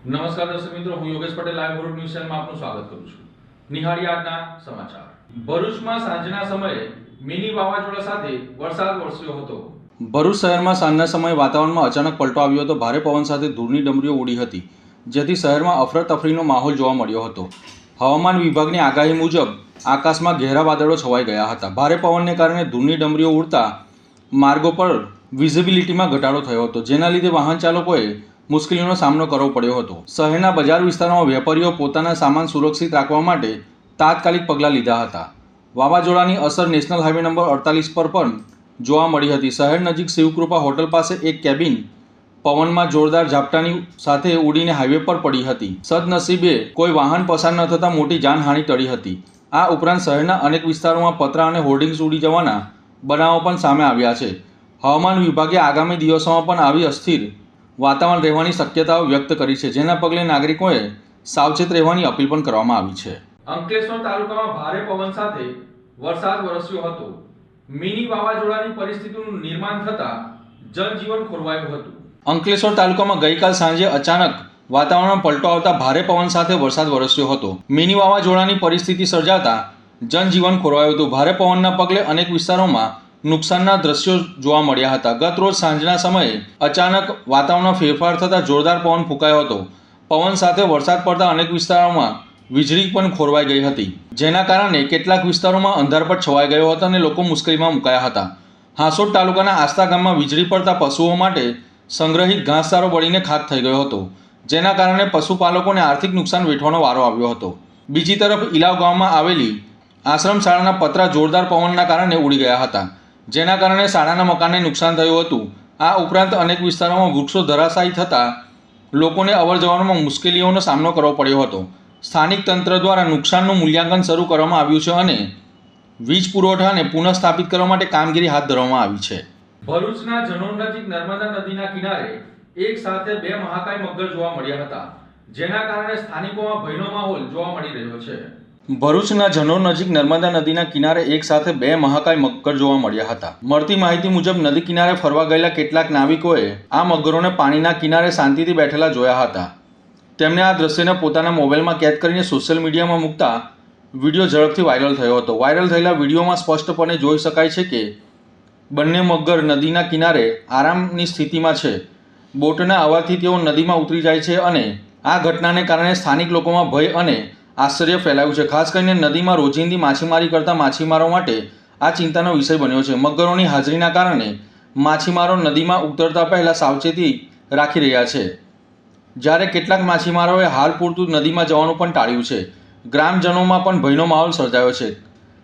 નમસ્કાર દર્શક મિત્રો, હું યોગેશ પટેલ લાઈવ ભરૂચ ન્યૂઝ ચેનલમાં આપનું સ્વાગત કરું છું. નિહાળી આજના સમાચાર. ભરૂચમાં સાંજના સમયે મિની વાવાઝોડા સાથે વરસાદ વરસ્યો હતો. ભરૂચ શહેરમાં સાંજના સમયે વાતાવરણમાં અચાનક પલટો આવ્યો હતો. ભારે પવન સાથે ધૂળની ડમરીઓ ઉડી હતી, જેથી શહેરમાં અફરાતફરીનો માહોલ જોવા મળ્યો હતો. હવામાન વિભાગની આગાહી મુજબ આકાશમાં ઘેરા વાદળો છવાઈ ગયા હતા. ભારે પવનને કારણે ધૂળની ડમરીઓ ઉડતા માર્ગો પર વિઝિબિલિટીમાં ઘટાડો થયો હતો, જેના લીધે વાહન ચાલકોએ મુશ્કેલીનો સામનો કરવો પડ્યો હતો. શહેરના બજાર વિસ્તારોમાં વેપારીઓ પોતાના સામાન સુરક્ષિત રાખવા માટે તાત્કાલિક પગલાં લીધા હતા. વાવાઝોડાની અસર નેશનલ હાઈવે નંબર 48 પર પણ જોવા મળી હતી. શહેર નજીક શિવકૃપા હોટલ પાસે એક કેબિન પવનમાં જોરદાર ઝાપટાની સાથે ઉડીને હાઈવે પર પડી હતી. સદનસીબે કોઈ વાહન પસાર ન થતાં મોટી જાનહાનિ ટળી હતી. આ ઉપરાંત શહેરના અનેક વિસ્તારોમાં પતરા અને હોર્ડિંગ્સ ઉડી જવાના બનાવો પણ સામે આવ્યા છે. હવામાન વિભાગે આગામી દિવસોમાં પણ આવી અસ્થિર વાતાવરણ રહેવાની શક્યતાઓ વ્યક્ત કરી છે, જેના પગલે નાગરિકોએ સાવચેત રહેવાની અપીલ પણ કરવામાં આવી છે. અંકલેશ્વર તાલુકામાં ભારે પવન સાથે વરસાદ વરસ્યો હતો. મિની વાવાઝોડાની પરિસ્થિતિનું નિર્માણ થતાં જનજીવન ખોરવાયું હતું. અંકલેશ્વર તાલુકામાં ગઈકાલ સાંજે અચાનક વાતાવરણમાં પલટો આવતા ભારે પવન સાથે વરસાદ વરસ્યો હતો. મિની વાવાઝોડાની પરિસ્થિતિ સર્જાતા જનજીવન ખોરવાયું હતું. ભારે પવનના પગલે અનેક વિસ્તારોમાં નુકસાનના દ્રશ્યો જોવા મળ્યા હતા. ગત રોજ સાંજના સમયે અચાનક વાતાવરણમાં ફેરફાર થતાં જોરદાર પવન ફૂંકાયો હતો. પવન સાથે વરસાદ પડતા અનેક વિસ્તારોમાં વીજળી પણ ખોરવાઈ ગઈ હતી, જેના કારણે કેટલાક વિસ્તારોમાં અંધારપટ છવાઈ ગયો હતો અને લોકો મુશ્કેલીમાં મુકાયા હતા. હાંસોટ તાલુકાના આસ્તા ગામમાં વીજળી પડતા પશુઓ માટે સંગ્રહિત ઘાસચારો બળીને ખાક થઈ ગયો હતો, જેના કારણે પશુપાલકોને આર્થિક નુકસાન વેઠવાનો વારો આવ્યો હતો. બીજી તરફ ઇલાવ ગામમાં આવેલી આશ્રમ શાળાના પતરા જોરદાર પવનના કારણે ઉડી ગયા હતા, જેના કારણે શાળાના મકાનને નુકસાન થયું હતું. આ ઉપરાંત અનેક વિસ્તારોમાં વૃક્ષો ધરાશાયી થતાં લોકોને અવરજવરમાં મુશ્કેલીઓનો સામનો કરવો પડ્યો હતો. સ્થાનિક તંત્ર દ્વારા નુકસાનનું મૂલ્યાંકન શરૂ કરવામાં આવ્યું છે અને વીજ પુરવઠાને પુનઃસ્થાપિત કરવા માટે કામગીરી હાથ ધરવામાં આવી છે. ભરૂચના જનોર નજીક નર્મદા નદીના કિનારે એક સાથે બે મહાકાય મગર જોવા મળ્યા હતા, જેના કારણે સ્થાનિકોમાં ભયનો માહોલ જોવા મળી રહ્યો છે. ભરૂચના જનોર નજીક નર્મદા નદીના કિનારે એક સાથે બે મહાકાય મગર જોવા મળ્યા હતા. મળતી માહિતી મુજબ નદી કિનારે ફરવા ગયેલા કેટલાક નાવિકોએ આ મગરોને પાણીના કિનારે શાંતિથી બેઠેલા જોયા હતા. તેમણે આ દ્રશ્યને પોતાના મોબાઈલમાં કેદ કરીને સોશિયલ મીડિયામાં મૂકતા વિડીયો ઝડપથી વાયરલ થયો હતો. વાયરલ થયેલા વિડીયોમાં સ્પષ્ટપણે જોઈ શકાય છે કે બંને મગર નદીના કિનારે આરામની સ્થિતિમાં છે. બોટના અવાજથી તેઓ નદીમાં ઉતરી જાય છે અને આ ઘટનાને કારણે સ્થાનિક લોકોમાં ભય અને આશ્ચર્ય ફેલાયું છે. ખાસ કરીને નદીમાં રોજિંદી માછીમારી કરતા માછીમારો માટે આ ચિંતાનો વિષય બન્યો છે. મગરોની હાજરીના કારણે માછીમારો નદીમાં ઉતરતા પહેલા સાવચેતી રાખી રહ્યા છે, જ્યારે કેટલાક માછીમારોએ હાલ પૂરતું નદીમાં જવાનું પણ ટાળ્યું છે. ગ્રામજનોમાં પણ ભયનો માહોલ સર્જાયો છે,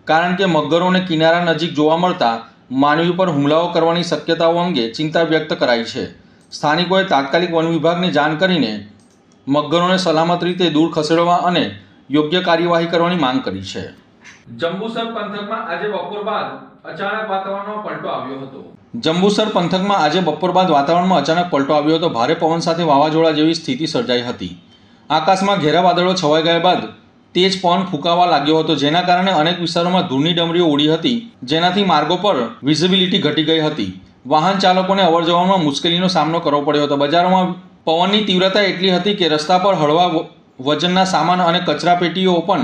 કારણ કે મગરોને કિનારા નજીક જોવા મળતા માનવી પર હુમલાઓ કરવાની શક્યતાઓ અંગે ચિંતા વ્યક્ત કરાઈ છે. સ્થાનિકોએ તાત્કાલિક વન વિભાગને જાણ કરીને મગરોને સલામત રીતે દૂર ખસેડવા અને યોગ્ય કાર્યવાહી કરવાની માંગ કરી છે. જંબુસર પંથકમાં આજે બપોર બાદ અચાનક વાતાવરણમાં પલટો આવ્યો હતો. જંબુસર પંથકમાં આજે બપોર બાદ વાતાવરણમાં અચાનક પલટો આવ્યો હતો. ભારે પવન સાથે વાવાઝોડા જેવી સ્થિતિ સર્જાઈ હતી. આકાશમાં ઘેરા વાદળો છવાઈ ગયા બાદ તેજ પવન ફૂંકાવા લાગ્યો હતો, જેના કારણે અનેક વિસ્તારોમાં ધૂળની ડમરીઓ ઉડી હતી, જેનાથી માર્ગો પર વિઝિબિલિટી ઘટી ગઈ હતી. વાહન ચાલકોને અવરજવરમાં મુશ્કેલીનો સામનો કરવો પડ્યો હતો. બજારોમાં પવનની તીવ્રતા એટલી હતી કે રસ્તા પર હળવા વજનના સામાન અને કચરાપેટીઓ પણ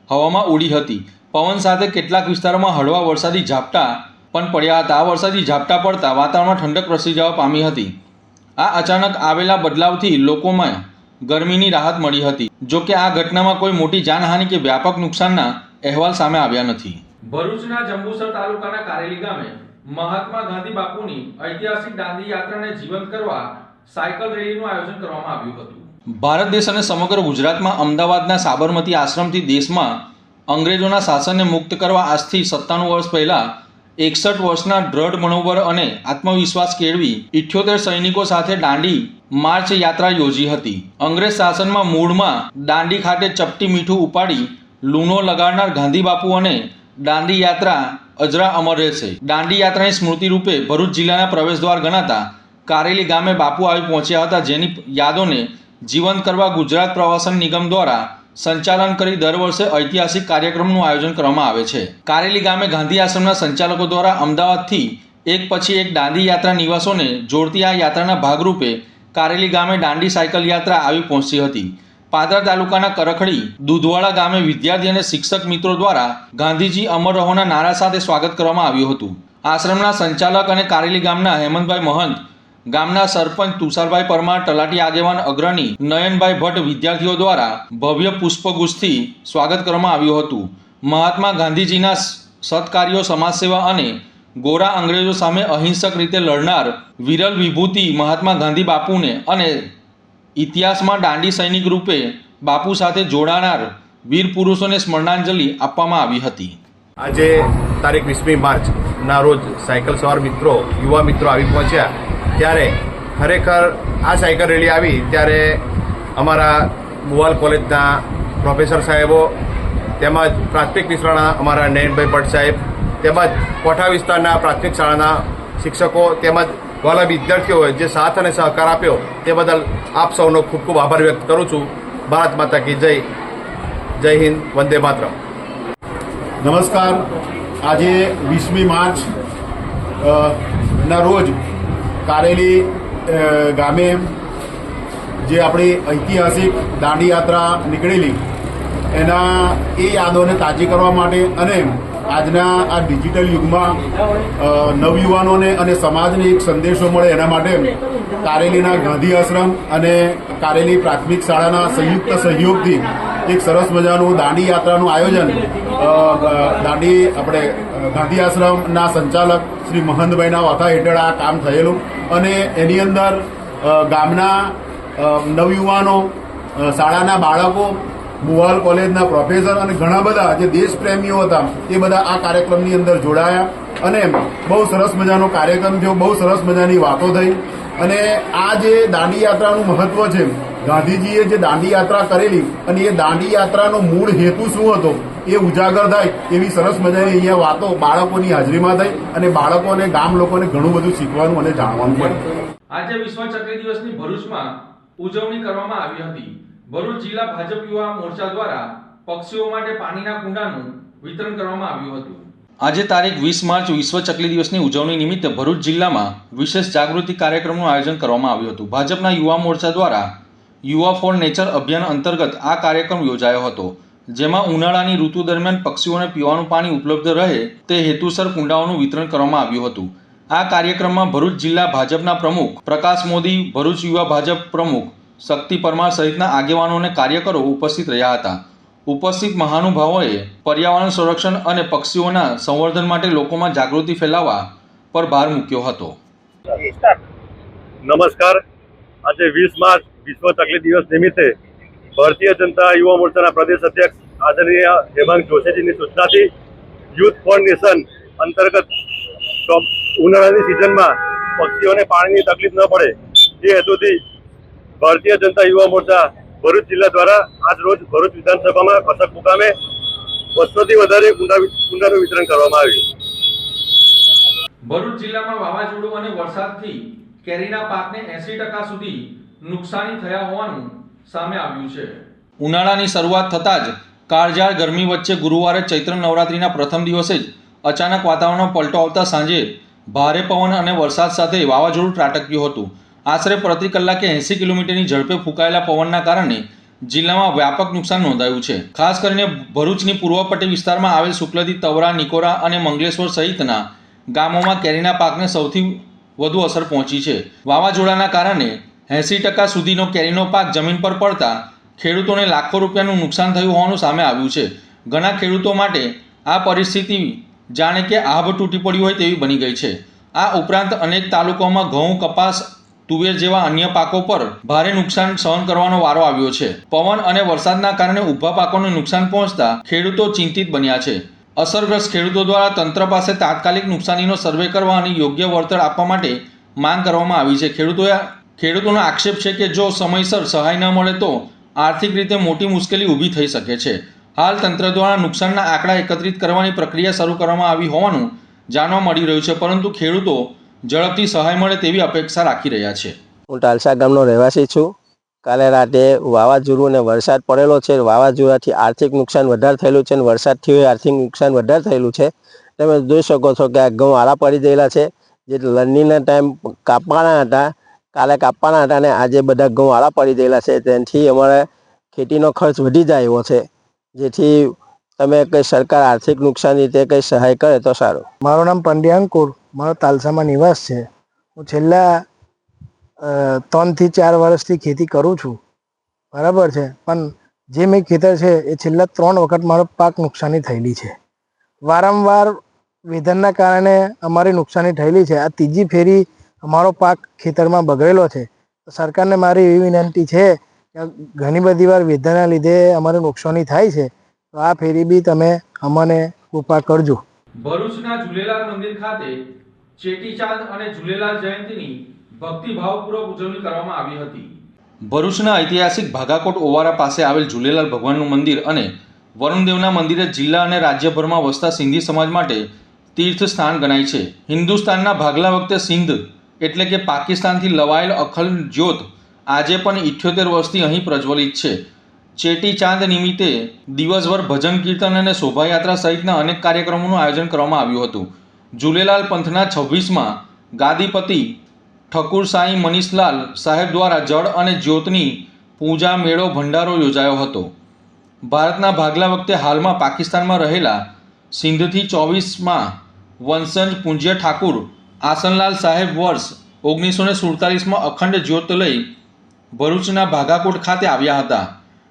હવામાં ઉડી હતી. પવન સાથે કેટલાક વિસ્તારોમાં હળવા વરસાદી ઝાપટા પણ પડ્યા હતા. આ વરસાદી ઝાપટા પડતા વાતાવરણમાં ઠંડક પ્રસરી જવા પામી હતી. આ અચાનક આવેલા બદલાવથી લોકોમાં ગરમીની રાહત મળી હતી. જો કે આ ઘટનામાં કોઈ મોટી જાનહાનિ કે વ્યાપક નુકસાનના અહેવાલ સામે આવ્યા નથી. ભરૂચના જંબુસર તાલુકાના કારેલી ગામે મહાત્મા ગાંધી બાપુની ઐતિહાસિક દાંડી યાત્રાને જીવંત કરવા સાયકલ રેલીનું આયોજન કરવામાં આવ્યું હતું. ભારત દેશ અને સમગ્ર ગુજરાતમાં અમદાવાદના સાબરમતી આશ્રમથી દેશમાં અંગ્રેજોના શાસનને મુક્ત કરવા આજથી 97 વર્ષ પહેલાં 61 વર્ષના દ્રઢ મનોબળ અને આત્મવિશ્વાસ કેળવી 78 સૈનિકો સાથે દાંડી માર્ચ યાત્રા યોજી હતી. અંગ્રેજ શાસનમાં મૂળમાં દાંડી ખાતે ચપટી મીઠું ઉપાડી લૂનો લગાડનાર ગાંધી બાપુ અને દાંડી યાત્રા અજરા અમર રહેશે. દાંડી યાત્રાની સ્મૃતિ રૂપે ભરૂચ જિલ્લાના પ્રવેશદ્વાર ગણાતા કારેલી ગામે બાપુ આવી પહોંચ્યા હતા, જેની યાદોને જીવંત કરવા ગુજરાત પ્રવાસન નિગમ દ્વારા સંચાલન કરી દર વર્ષે ઐતિહાસિક કાર્યક્રમનું આયોજન કરવામાં આવે છે. કારેલી ગામે ગાંધી આશ્રમના સંચાલકો દ્વારા અમદાવાદથી એક પછી એક દાંડી યાત્રા નિવાસોને જોડતી આ યાત્રાના ભાગરૂપે કારેલી ગામે દાંડી સાયકલ યાત્રા આવી પહોંચી હતી. પાદરા તાલુકાના કરખડી દૂધવાડા ગામે વિદ્યાર્થી અને શિક્ષક મિત્રો દ્વારા ગાંધીજી અમર રહોના નારા સાથે સ્વાગત કરવામાં આવ્યું હતું. આશ્રમના સંચાલક અને કારેલી ગામના હેમંતભાઈ મહંત, ગામના સરપંચ તુષારભાઈ પરમાર, તલાટી આગેવાન અગ્રણી નયનભાઈ ભટ્ટ વિદ્યાર્થીઓ દ્વારા ભવ્ય પુષ્પગુચ્છથી સ્વાગત કરવામાં આવ્યું હતું. મહાત્મા ગાંધીજીના સત્કાર્યો, સમાજસેવા અને ગોરા અંગ્રેજો સામે અહિંસક રીતે લડનાર વિરલ વિભૂતિ મહાત્મા ગાંધી બાપુને અને ઇતિહાસમાં દાંડી સૈનિક રૂપે બાપુ સાથે જોડાનાર વીર પુરુષોને સ્મરણાંજલિ આપવામાં આવી હતી. આજે તારીખ 20મી માર્ચના રોજ સાયકલ સવાર મિત્રો, યુવા મિત્રો આવી પહોંચ્યા ત્યારે ખરેખર આ સાયકલ રેલી આવી ત્યારે અમારા મુવાલ કોલેજના પ્રોફેસર સાહેબો તેમજ પ્રાથમિક નિશાળાના અમારા નયનભાઈ ભટ્ટ સાહેબ તેમજ કોઠા વિસ્તારના પ્રાથમિક શાળાના શિક્ષકો તેમજ વાલા વિદ્યાર્થીઓએ જે સાથ અને સહકાર આપ્યો તે બદલ આપ સૌનો ખૂબ ખૂબ આભાર વ્યક્ત કરું છું. ભારત માતા કી જય. જય હિન્દ, વંદે માતરમ. નમસ્કાર. આજે 20મી માર્ચ ના રોજ કારેલી ગામે જે આપણી ઐતિહાસિક દાંડી યાત્રા નીકળેલી એના એ યાદોને તાજી કરવા માટે અને આજના આ ડિજિટલ યુગમાં નવયુવાનોને અને સમાજને એક સંદેશો મળે એના માટે કારેલીના ગાંધી આશ્રમ અને કારેલી પ્રાથમિક શાળાના સંયુક્ત સહયોગથી એક સરસ મજાનું દાંડી યાત્રાનું આયોજન ગાંધી આશ્રમના સંચાલક શ્રી મહંતભાઈના વાથા હેઠળ આ કામ થયેલું અને એની અંદર ગામના નવયુવાનો, શાળાના બાળકો, મુવાલ કોલેજના પ્રોફેસર અને ઘણા બધા જે દેશપ્રેમીઓ હતા એ બધા આ કાર્યક્રમની અંદર જોડાયા અને બહુ સરસ મજાનો કાર્યક્રમ થયો. બહુ સરસ મજાની વાતો થઈ અને આ જે દાંડી યાત્રાનું મહત્વ છે, ગાંધીજીએ જે દાંડી યાત્રા કરેલી અને એ દાંડી યાત્રાનો મૂળ હેતુ શું હતો એ ઉજાગર થાય એવી સરસ મજાની અહીંયા વાતો બાળકોની હાજરીમાં થઈ અને બાળકો અને ગામ લોકોને ઘણું બધું શીખવાનું અને જાણવાનું મળ્યું. આજે વિશ્વ ચકલી દિવસની ભરૂચમાં ઉજવણી કરવામાં આવી હતી. ભરૂચ જિલ્લા ભાજપ યુવા મોરચા દ્વારા પક્ષીઓ માટે પાણીના કુંડાનું વિતરણ કરવામાં આવ્યું હતું. આજે તારીખ 20 માર્ચ વિશ્વ ચકલી દિવસની ઉજવણી નિમિત્તે ભરૂચ જિલ્લામાં વિશેષ જાગૃતિ કાર્યક્રમનું આયોજન કરવામાં આવ્યું હતું. ભાજપના યુવા મોરચા દ્વારા યુવા ફોર નેચર અભિયાન અંતર્ગત આ કાર્યક્રમ યોજાયો હતો, જેમાં ઉનાળાની ઋતુ દરમિયાન પક્ષીઓને પીવાનું પાણી ઉપલબ્ધ રહે તે હેતુસર કુંડાઓનું વિતરણ કરવામાં આવ્યું હતું. આ કાર્યક્રમમાં ભરૂચ જિલ્લા ભાજપના પ્રમુખ પ્રકાશ મોદી, ભરૂચ યુવા ભાજપ પ્રમુખ શક્તિ પરમાર સહિતના આગેવાનો અને કાર્યકરો ઉપસ્થિત રહ્યા હતા. ઉપસ્થિત મહાનુભાવોએ પર્યાવરણ સંરક્ષણ અને પક્ષીઓના સંવર્ધન માટે લોકોમાં જાગૃતિ ફેલાવવા પર ભાર મૂક્યો હતો. નમસ્કાર. આજે 20 માર્ચ વિશ્વ ચકલી દિવસ નિમિત્તે ભારતીય જનતા યુવા મોરચાના પ્રદેશ અધ્યક્ષ આદરણીય હેમાંગ જોશીજીની સૂચનાથી યુથ ફોર નેશન અંતર્ગત ઉનાળાની સિઝનમાં પક્ષીઓને પાણીની તકલીફ ન પડે એ હેતુથી ભારતીય જનતા યુવા મોરચા ભરૂચ જિલ્લા દ્વારા આજ રોજ ભરૂચ વિધાનસભામાં કસક મુકામે 200થી વધારે કુંડાનું વિતરણ કરવામાં આવ્યું. ભરૂચ જિલ્લામાં વાવાઝોડું અને વરસાદથી કેરીના પાકને 80% સુધી નુકસાની થયા હોવાનું સામે આવ્યું છે. ઉનાળાની શરૂઆત થતાં જ કાળઝાળ ગરમી વચ્ચે ગુરુવારે ચૈત્ર નવરાત્રિના પ્રથમ દિવસે જ અચાનક વાતાવરણમાં પલટો આવતા સાંજે ભારે પવન અને વરસાદ સાથે વાવાઝોડું ત્રાટક્યું હતું. આશરે પ્રતિ કલાકે 80 કિલોમીટરની ઝડપે ફૂંકાયેલા પવનના કારણે જિલ્લામાં વ્યાપક નુકસાન નોંધાયું છે. ખાસ કરીને ભરૂચની પૂર્વ પટ્ટી વિસ્તારમાં આવેલ શુક્લદી, તવરા, નિકોરા અને મંગલેશ્વર સહિતના ગામોમાં કેરીના પાકને સૌથી વધુ અસર પહોંચી છે. વાવાઝોડાના કારણે 80% સુધીનો કેરીનો પાક જમીન પર પડતા ખેડૂતોને લાખો રૂપિયાનું નુકસાન થયું હોવાનું સામે આવ્યું છે. ઘણા ખેડૂતો માટે આ પરિસ્થિતિ જાણે કે આભ તૂટી પડી હોય તેવી બની ગઈ છે. આ ઉપરાંત અનેક તાલુકાઓમાં ઘઉં, કપાસ, તુવેર જેવા અન્ય પાકો પર ભારે નુકસાન સહન કરવાનો વારો આવ્યો છે. પવન અને વરસાદના કારણે ઊભા પાકોને નુકસાન પહોંચતા ખેડૂતો ચિંતિત બન્યા છે. અસરગ્રસ્ત ખેડૂતો દ્વારા તંત્ર પાસે તાત્કાલિક નુકસાનીનો સર્વે કરવા અને યોગ્ય વળતર આપવા માટે માંગ કરવામાં આવી છે. ખેડૂતોનો આક્ષેપ છે કે જો સમયસર સહાય ન મળે તો આર્થિક રીતે મોટી મુશ્કેલી ઊભી થઈ શકે છે. હાલ તંત્ર દ્વારા નુકસાનના આંકડા એકત્રિત કરવાની પ્રક્રિયા શરૂ કરવામાં આવી હોવાનું જાણવા મળી રહ્યું છે, પરંતુ ખેડૂતો ઝડપથી સહાય મળે તેવી અપેક્ષા રાખી રહ્યા છે. હું ટાલસા ગામનો રહેવાસી છું. કાલે રાતે વાવાઝોડું અને વરસાદ પડેલો છે. વાવાઝોડાથી આર્થિક નુકસાન વધારે થયેલું છે અને વરસાદથી આર્થિક નુકસાન વધારે થયેલું છે. તમે જોઈ શકો છો કે આ ઘઉં આડા પડી ગયેલા છે. જે લણણીના ટાઈમ કાપવાના હતા, કાલે કાપવાના હતા અને આજે બધા ઘઉં આળા પડી ગયેલા છે. તેનાથી અમારે ખેતીનો ખર્ચ વધી જાય એવો છે. જેથી તમે કંઈ સરકાર આર્થિક નુકસાન રીતે કંઈ સહાય કરે તો સારું. મારું નામ પંડ્યા અંકુર, મારો તાલસામાં નિવાસ છે. હું છેલ્લા 3 થી 4 વર્ષથી ખેતી કરું છું, બરાબર છે. પણ જે મેં ખેતર છે એ છેલ્લા 3 વખત મારો પાક નુકસાની થયેલી છે. વારંવાર વેધરના કારણે અમારી નુકસાની થયેલી છે. આ ત્રીજી ફેરી અમારો પાક ખેતરમાં બગડેલો છે. તો સરકારને મારી એવી વિનંતી છે કે ઘણી બધી વાર વેધરના લીધે અમારે નુકસાની થાય છે, તો આ ફેરી બી તમે અમને કૃપા કરજો. ભરૂચના ઝૂલેલાલ મંદિર ખાતે ચેટીચાંદ અને ઝૂલેલાલ જયંતીની ભક્તિભાવપૂર્વક ઉજવણી કરવામાં આવી હતી. ભરૂચના ઐતિહાસિક ભાગાકોટ ઓવારા પાસે આવેલ ઝૂલેલાલ ભગવાનનું મંદિર અને વરુણદેવના મંદિરે જિલ્લા અને રાજ્યભરમાં વસતા સિંધી સમાજ માટે તીર્થ સ્થાન ગણાય છે. હિન્દુસ્તાનના ભાગલા વખતે સિંધ એટલે કે પાકિસ્તાનથી લવાયેલ અખંડ જ્યોત આજે પણ 78 વર્ષથી અહીં પ્રજ્વલિત છે. ચેટીચાંદ નિમિત્તે દિવસભર ભજન કીર્તન અને શોભાયાત્રા સહિતના અનેક કાર્યક્રમોનું આયોજન કરવામાં આવ્યું હતું. ઝૂલેલાલ પંથના 26માં ગાદીપતિ ઠકુર સાંઈ મનીષલાલ સાહેબ દ્વારા જળ અને જ્યોતની પૂજા મેળો ભંડારો યોજાયો હતો. ભારતના ભાગલા વખતે હાલમાં પાકિસ્તાનમાં રહેલા સિંધથી 24માં વંશજ પૂજ્ય ઠાકુર આસનલાલ સાહેબ વર્ષ 1947માં અખંડ જ્યોત લઈ ભરૂચના ભાગાકોટ ખાતે આવ્યા હતા,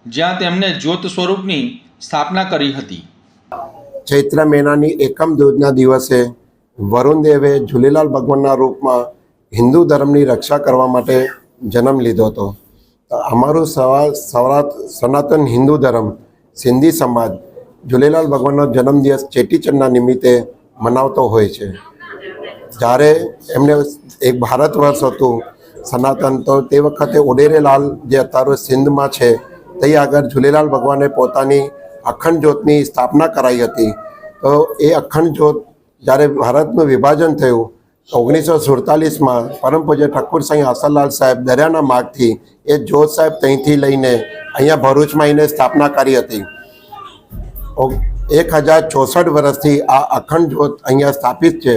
જ્યાં તેમણે જ્યોત સ્વરૂપની સ્થાપના કરી હતી. ચૈત્ર મહિનાની એકમ દૂજના દિવસે વરુણદેવે ઝૂલેલાલ ભગવાનના રૂપમાં હિન્દુ ધર્મની રક્ષા કરવા માટે જન્મ લીધો હતો. તો અમારું સનાતન હિન્દુ ધર્મ સિંધી સમાજ ઝૂલેલાલ ભગવાનનો જન્મદિવસ ચેટીચંડના નિમિત્તે મનાવતો હોય છે. જ્યારે એમને એક ભારત વર્ષ હતું સનાતન, તો તે વખતે ઓડેરેલાલ જે અત્યારે સિંધમાં છે તે આગળ ઝૂલેલાલ ભગવાને પોતાની અખંડ જ્યોતની સ્થાપના કરાઈ હતી. તો એ અખંડ જ્યોત જ્યારે ભારતનું વિભાજન થયું 1947માં પરમ પૂજ્ય ઠાકુર સાંઈ આસનલાલ સાહેબ દરિયાના માર્ગથી એ જ્યોત સાહેબ ત્યાંથી લઈને અહીંયા ભરૂચમાં એને સ્થાપના કરી હતી. 1064 વર્ષથી આ અખંડ જ્યોત અહીંયા સ્થાપિત છે.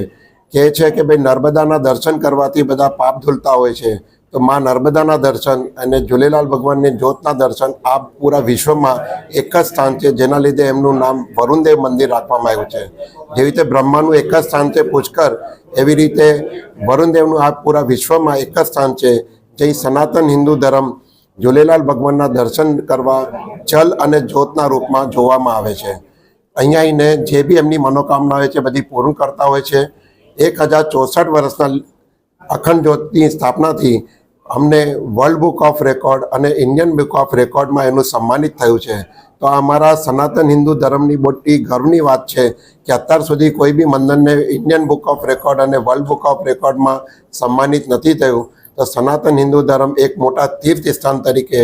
કહે છે કે ભાઈ નર્મદાના દર્શન કરવાથી બધા પાપ ધૂલતા હોય છે. તો માં નર્મદાના દર્શન અને ઝૂલેલાલ ભગવાનની જ્યોતના દર્શન આ પૂરા વિશ્વમાં એક જ સ્થાન છે, જેના લીધે એમનું નામ વરુણદેવ મંદિર રાખવામાં આવ્યું છે. જેવી રીતે બ્રહ્માનું એક જ સ્થાન છે પુષ્કર, એવી રીતે વરુણદેવનું આ પૂરા વિશ્વમાં એક જ સ્થાન છે. જે સનાતન હિન્દુ ધર્મ ઝૂલેલાલ ભગવાનના દર્શન કરવા જલ અને જ્યોતના રૂપમાં જોવામાં આવે છે. અહીંયા આવીને જે બી એમની મનોકામના હોય છે બધી પૂર્ણ કરતા હોય છે. 1064 વર્ષના અખંડ જ્યોતની સ્થાપનાથી અમને વર્લ્ડ બુક ઓફ રેકોર્ડ અને ઇન્ડિયન બુક ઓફ રેકોર્ડમાં એનું સન્માનિત થયું છે. તો આ અમારા સનાતન હિન્દુ ધર્મની મોટી ગર્વની વાત છે કે અત્યાર સુધી કોઈ બી મંદિરને ઇન્ડિયન બુક ઓફ રેકોર્ડ અને વર્લ્ડ બુક ઓફ રેકોર્ડમાં સન્માનિત નથી થયું. તો સનાતન હિન્દુ ધર્મ એક મોટા તીર્થ સ્થાન તરીકે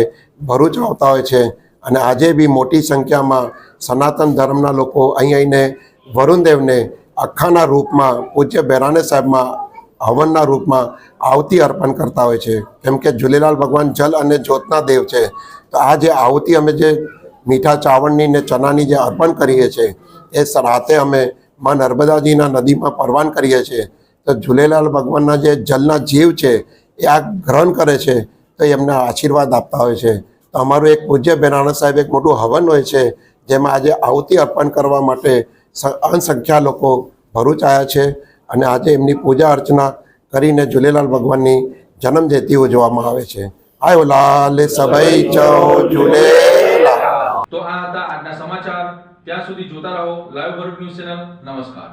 ભરૂચ આવતા હોય છે. અને આજે બી મોટી સંખ્યામાં સનાતન ધર્મના લોકો અહીં આવીને વરુણદેવને અખાના રૂપમાં પૂજ્ય બેરાને સાહેબમાં હવનના રૂપમાં આહુતિ અર્પણ કરતા હોય છે. કેમ કે ઝૂલેલાલ ભગવાન જલ અને જ્યોતના દેવ છે. તો આ જે આહુતિ અમે જે મીઠા ચાવળની ને ચણાની જે અર્પણ કરીએ છીએ એ રાતે અમે માં નર્મદાજીના નદીમાં પરવાન કરીએ છીએ. તો ઝૂલેલાલ ભગવાનના જે જલના જીવ છે એ આ ગ્રહણ કરે છે, તો એમને આશીર્વાદ આપતા હોય છે. તો અમારું એક પૂજ્ય બેરાણા સાહેબ એક મોટું હવન હોય છે, જેમાં આજે આહુતિ અર્પણ કરવા માટે અસંખ્યા લોકો ભરૂચ આવ્યા છે. અને આજે એમની પૂજા અર્ચના કરીને ઝૂલેલાલ ભગવાનની જન્મ જયંતિ ઉજવવામાં આવે છે. આયો લાલ સભાઈ ચો ઝૂલેલાલ. તો આ હતા આજના સમાચાર. ત્યાં સુધી જોતા રહો લાઈવ ભરૂચ ન્યૂઝ ચેનલ. નમસ્કાર.